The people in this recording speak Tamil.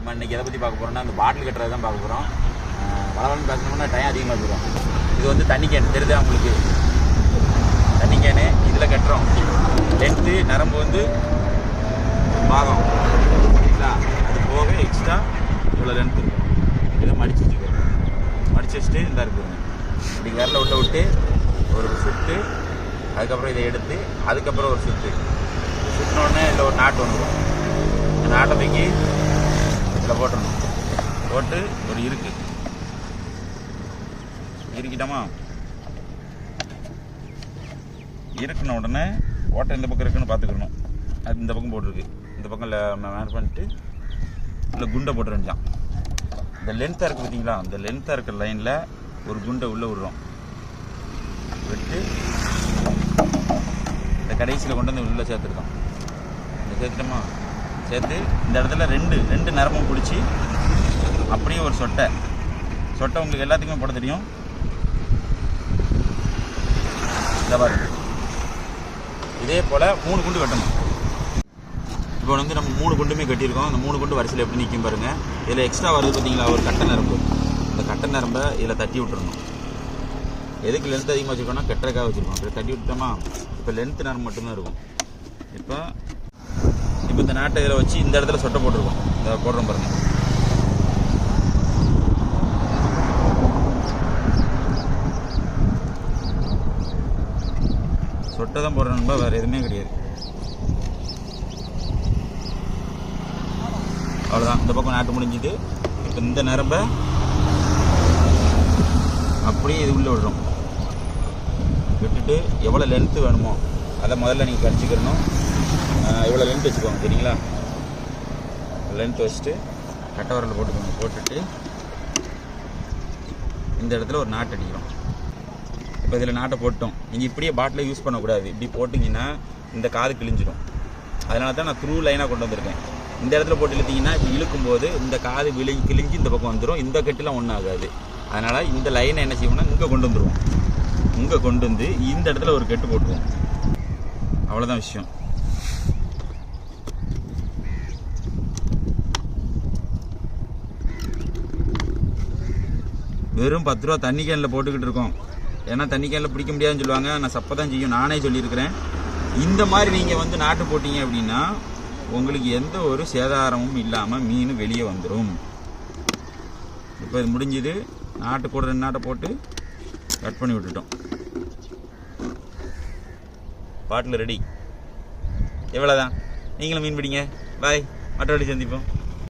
நம்ம இன்றைக்கி எதை பற்றி பார்க்க போகிறோம்னா அந்த பாட்டில் கட்டுறது தான் பார்க்க போகிறோம். வளவலன்னு பேசணும்னா டைம் அதிகமாக போயிடும். இது வந்து தண்ணி கேன் தெரியுதா உங்களுக்கு? தண்ணி கேனு இதில் கட்டுறோம். லென்த்து நரம்பு வந்து பாகம் சரிங்களா, அது போக எக்ஸ்ட்ரா இவ்வளோ லென்த் இருக்கும். இதை மடிச்சு வச்சுக்கிறோம். மடிச்சு வச்சுட்டு இந்த இருக்குங்க இப்படி விரல உள்ள விட்டு ஒரு சுற்று, அதுக்கப்புறம் இதை எடுத்து அதுக்கப்புறம் ஒரு சுற்று சுற்றினோடனே இதில் ஒரு நாட்டு வந்துடும். இந்த நாட்டை தூக்கி இதில் போட்டுடணும். போட்டு ஒரு இருக்கிட்டோமா, இருக்குன உடனே ஓட்டை இந்த பக்கம் இருக்குன்னு பார்த்துக்கணும். அது இந்த பக்கம் போட்டிருக்கு, இந்த பக்கம் மேன் பண்ணிட்டு இல்லை குண்டை போட்டு வேண்டியான். இந்த லென்த்தாக இருக்குது பார்த்தீங்களா, அந்த லென்த்தாக இருக்கிற லைனில் ஒரு குண்டை உள்ளே விடுறோம். விட்டு இந்த கடைசியில் கொண்டு வந்து உள்ளே சேர்த்துருக்கோம். இந்த சேர்த்துட்டோமா, சேர்த்து இந்த இடத்துல ரெண்டு நரம்பும் பிடிச்சி அப்படியே ஒரு சொட்டை உங்களுக்கு எல்லாத்துக்குமே போட தெரியும். இந்த மாதிரி இதே போல் 3 குண்டு கட்டணும். இப்போ வந்து நம்ம 3 குண்டுமே கட்டியிருக்கோம். அந்த 3 குண்டு வரிசையில் எப்படி நிற்கும் பாருங்கள். இதில் எக்ஸ்ட்ரா வருது பார்த்தீங்களா, ஒரு கட்டை நரம்பு. இந்த கட்டை நரம்பை இதில் தட்டி விட்டுறணும். எதுக்கு லென்த் அதிகமாக வச்சுருக்கோம்னா கட்டுறக்காக வச்சுருக்கோம். இப்போ தட்டி விட்டுட்டோமா, இப்போ லென்த்து நரம்பு மட்டும்தான் இருக்கும். இப்போ இந்த நாட்டை இதில் வச்சு இந்த இடத்துல சொட்டை போட்டிருக்கோம். இதை போடுறோம் பாருங்கள். சொட்டை தான் போடுறோம்பா, வேறு எதுவுமே கிடையாது. அவ்வளோதான். இந்த பக்கம் நாட்டு முடிஞ்சுது. இப்போ இந்த நரம்பை அப்படியே இது உள்ளே விடுறோம். விட்டுட்டு எவ்வளோ லென்த்து வேணுமோ அதை முதல்ல நீங்கள் கடிச்சிக்கிறணும். இவ்வளோ லென்த் வச்சுக்கோங்க சரிங்களா. லென்த் வச்சுட்டு கட்டை வரல போட்டுக்கோங்க. போட்டுட்டு இந்த இடத்துல ஒரு நாட்டு அடிக்கிறோம். இப்போ இதில் நாட்டை போட்டோம். நீங்கள் இப்படியே பாட்டில் யூஸ் பண்ணக்கூடாது. இப்படி போட்டிங்கன்னா இந்த காது கிழிஞ்சிடும். அதனால தான் நான் த்ரூ லைனாக கொண்டு வந்திருக்கேன். இந்த இடத்துல போட்டு இழுத்திங்கன்னா இப்படி இழுக்கும்போது இந்த காது கிழிஞ்சு இந்த பக்கம் வந்துடும். இந்த கட்டுலாம் ஒன்றும் ஆகாது. அதனால் இந்த லைனை என்ன செய்வோம்னா இங்கே கொண்டு வந்துடுவோம். இங்கே கொண்டு வந்து இந்த இடத்துல ஒரு கட்டு போட்டுருவோம். அவ்வளோதான் விஷயம். வெறும் 10 ரூபா தண்ணி கேனில் போட்டுக்கிட்டு இருக்கோம். ஏன்னா தண்ணி கேனில் பிடிக்க முடியாதுன்னு சொல்லுவாங்க. நான் சப்பை தான் செய்யும், நானே சொல்லியிருக்கிறேன். இந்த மாதிரி நீங்கள் வந்து நாட்டு போட்டிங்க அப்படின்னா உங்களுக்கு எந்த ஒரு சேதாரமும் இல்லாமல் மீன் வெளியே வந்துடும். இப்போ இது முடிஞ்சுது. நாட்டு கூட 2 நாட்டை போட்டு கட் பண்ணி விட்டுட்டோம். பாட்டில் ரெடி. எவ்வளோதான். நீங்களும் மீன் பிடிங்க. பாய். மற்றபடி சந்திப்போம்.